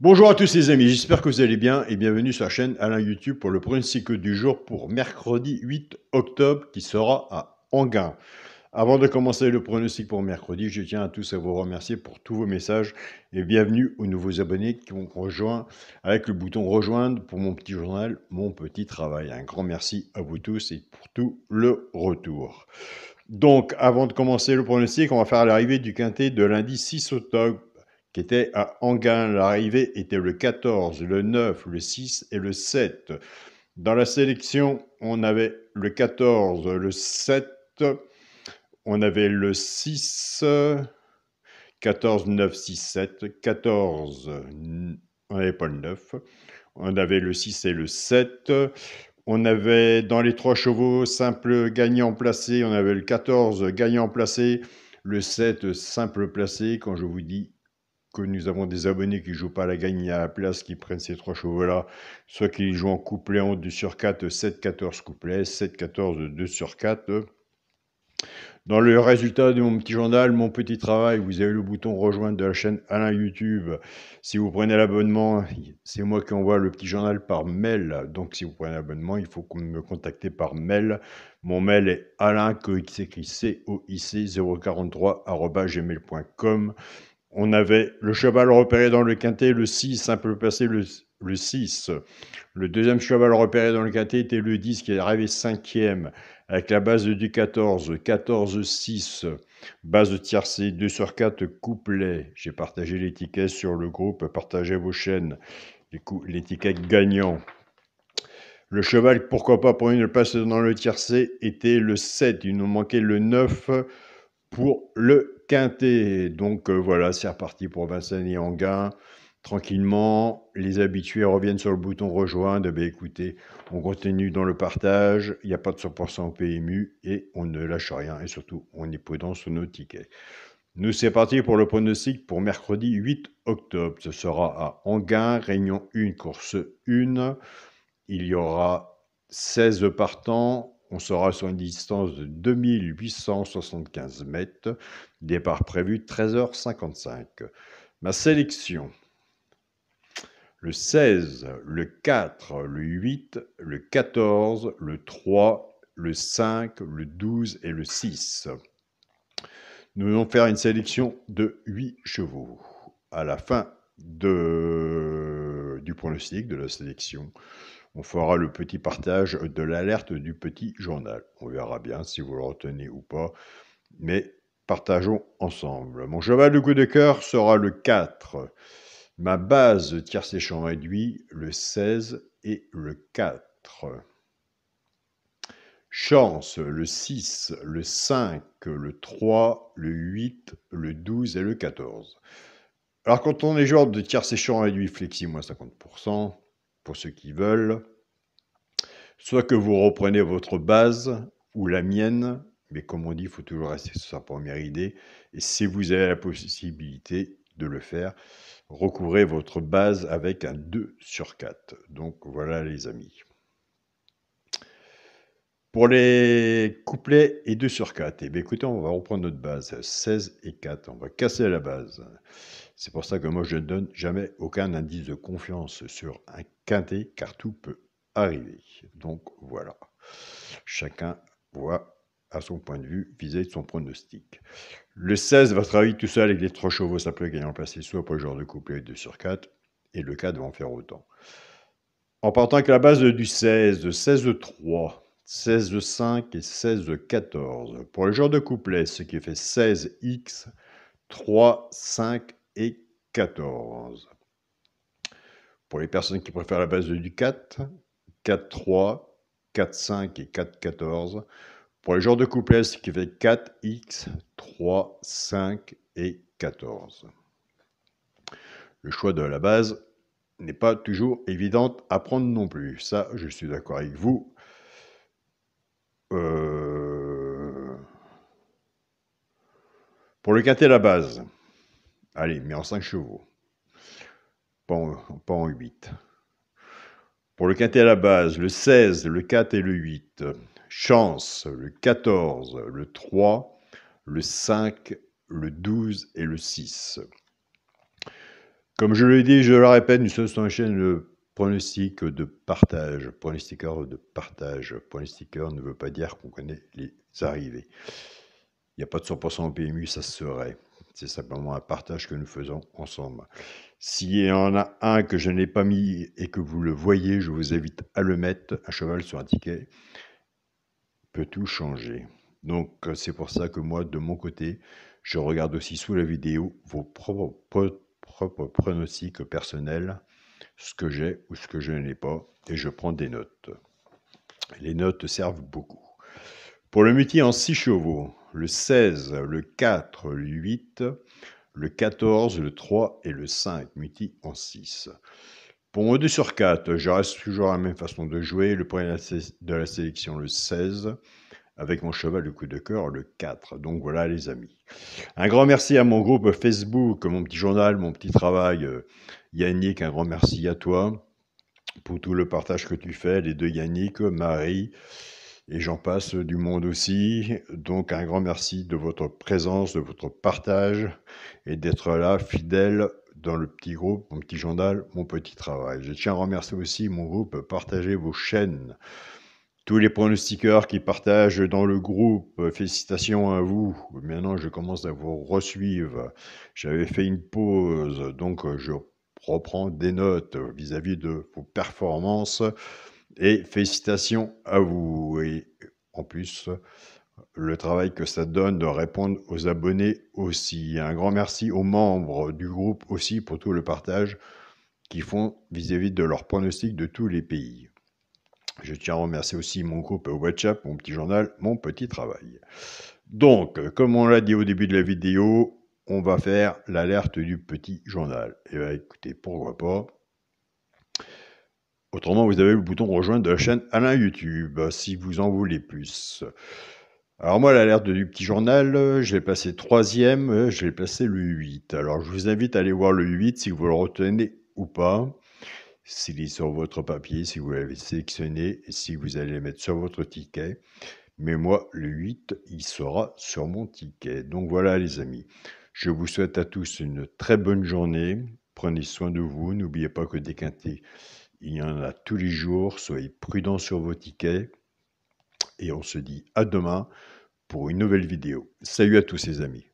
Bonjour à tous les amis, j'espère que vous allez bien et bienvenue sur la chaîne Alain YouTube pour le pronostic du jour pour mercredi 8 octobre qui sera à Enghien. Avant de commencer le pronostic pour mercredi, je tiens à tous à vous remercier pour tous vos messages et bienvenue aux nouveaux abonnés qui ont rejoint avec le bouton rejoindre pour mon petit journal, mon petit travail. Un grand merci à vous tous et pour tout le retour. Donc, avant de commencer le pronostic, on va faire l'arrivée du quintet de lundi 6 octobre qui était à Enghien. L'arrivée était le 14, le 9, le 6 et le 7. Dans la sélection, on avait le 14, le 7, on avait le 6, 14, 9, 6, 7, 14, on n'avait pas le 9, on avait le 6 et le 7. On avait dans les 3 chevaux simple gagnant placé, on avait le 14 gagnant placé, le 7 simple placé. Quand je vous dis que nous avons des abonnés qui ne jouent pas à la gagne à la place, qui prennent ces 3 chevaux-là, soit qu'ils jouent en couplet en 2 sur 4, 7, 14 couplet, 7, 14, 2 sur 4. Dans le résultat de mon petit journal, mon petit travail, vous avez le bouton rejoindre de la chaîne Alain YouTube. Si vous prenez l'abonnement, c'est moi qui envoie le petit journal par mail. Donc si vous prenez l'abonnement, il faut me contacter par mail. Mon mail est alain.coic043@gmail.com. On avait le cheval repéré dans le quintet, le 6, simple placé, le 6. Le deuxième cheval repéré dans le quintet était le 10 qui est arrivé 5e avec la base du 14, 14-6, base de tiercé, 2 sur 4 couplet. J'ai partagé l'étiquette sur le groupe, partagez vos chaînes, l'étiquette gagnant. Le cheval, pourquoi pas pour une place dans le tiercé, était le 7. Il nous manquait le 9 pour le quintet. Donc voilà, c'est reparti pour Vincennes et Enghien. Tranquillement, les habitués reviennent sur le bouton rejoindre. Ben écoutez, on continue dans le partage, il n'y a pas de 100% au PMU et on ne lâche rien et surtout on est prudent sur nos tickets. Nous c'est parti pour le pronostic pour mercredi 8 octobre. Ce sera à Enghien, réunion 1, course 1. Il y aura 16 partants. On sera sur une distance de 2875 mètres. Départ prévu 13h55. Ma sélection. Le 16, le 4, le 8, le 14, le 3, le 5, le 12 et le 6. Nous allons faire une sélection de 8 chevaux. À la fin du pronostic, de la sélection, on fera le petit partage de l'alerte du petit journal. On verra bien si vous le retenez ou pas, mais partageons ensemble. Mon cheval de coup de cœur sera le 4. Ma base tiercé champ réduit, le 16 et le 4. Chance, le 6, le 5, le 3, le 8, le 12 et le 14. Alors quand on est joueur de tiercé champ réduit flexi moins 50%, pour ceux qui veulent, soit que vous reprenez votre base ou la mienne, mais comme on dit, il faut toujours rester sur sa première idée, et si vous avez la possibilité de le faire, recouvrez votre base avec un 2 sur 4. Donc voilà les amis. Pour les couplets et 2 sur 4, eh bien, écoutez, on va reprendre notre base, 16 et 4. On va casser la base. C'est pour ça que moi, je ne donne jamais aucun indice de confiance sur un quintet, car tout peut arriver. Donc voilà. Chacun voit à son point de vue vis-à-vis de son pronostic. Le 16 va travailler tout seul avec les 3 chevaux simples gagnant placé, soit pour le genre de couplet 2 sur 4, et le 4 va en faire autant. En partant avec la base du 16, 16-3, 16-5 et 16-14. Pour le genre de couplet, ce qui fait 16x, 3, 5 et 14. Pour les personnes qui préfèrent la base du 4, 4-3, 4-5 et 4-14. Pour les genres de couplet, ce qui fait 4x, 3, 5 et 14. Le choix de la base n'est pas toujours évident à prendre non plus. Ça, je suis d'accord avec vous. Pour le quintet, la base. Allez, mais en 5 chevaux. Pas en 8. Pour le quintet à la base, le 16, le 4 et le 8. Chance, le 14, le 3, le 5, le 12 et le 6. Comme je le dis, je le répète, nous sommes sur une chaîne de pronostic de partage. Pronostiqueur de partage. Pronostiqueur ne veut pas dire qu'on connaît les arrivées. Il n'y a pas de 100% au PMU, ça se serait. C'est simplement un partage que nous faisons ensemble. S'il y en a un que je n'ai pas mis et que vous le voyez, je vous invite à le mettre. Un cheval sur un ticket peut tout changer. Donc, c'est pour ça que moi, de mon côté, je regarde aussi sous la vidéo vos propres pronostics personnels, ce que j'ai ou ce que je n'ai pas, et je prends des notes. Les notes servent beaucoup. Pour le multi en 6 chevaux, le 16, le 4, le 8, le 14, le 3 et le 5, multi en 6. Pour mon 2 sur 4, je reste toujours à la même façon de jouer. Le premier de la sélection, le 16, avec mon cheval de coup de cœur, le 4. Donc voilà les amis. Un grand merci à mon groupe Facebook, mon petit journal, mon petit travail. Yannick, un grand merci à toi pour tout le partage que tu fais. Les deux Yannick, Marie, et j'en passe du monde aussi. Donc un grand merci de votre présence, de votre partage et d'être là, fidèle dans le petit groupe, mon petit journal, mon petit travail. Je tiens à remercier aussi mon groupe, partagez vos chaînes. Tous les pronostiqueurs qui partagent dans le groupe, félicitations à vous. Maintenant, je commence à vous resuivre. J'avais fait une pause, donc je reprends des notes vis-à-vis de vos performances. Et félicitations à vous. Et en plus, le travail que ça donne de répondre aux abonnés aussi. Un grand merci aux membres du groupe aussi pour tout le partage qu'ils font vis-à-vis de leurs pronostics de tous les pays. Je tiens à remercier aussi mon groupe WhatsApp, mon petit journal, mon petit travail. Donc, comme on l'a dit au début de la vidéo, on va faire l'alerte du petit journal. Et bien, écoutez, pourquoi pas. Autrement, vous avez le bouton rejoindre de la chaîne Alain YouTube, si vous en voulez plus. Alors moi, l'alerte du petit journal, je l'ai placé 3e, je l'ai placé le 8. Alors, je vous invite à aller voir le 8 si vous le retenez ou pas. S'il est sur votre papier, si vous l'avez sélectionné, et si vous allez le mettre sur votre ticket. Mais moi, le 8, il sera sur mon ticket. Donc voilà les amis, je vous souhaite à tous une très bonne journée. Prenez soin de vous, n'oubliez pas que des quintés, il y en a tous les jours. Soyez prudents sur vos tickets. Et on se dit à demain pour une nouvelle vidéo. Salut à tous les amis.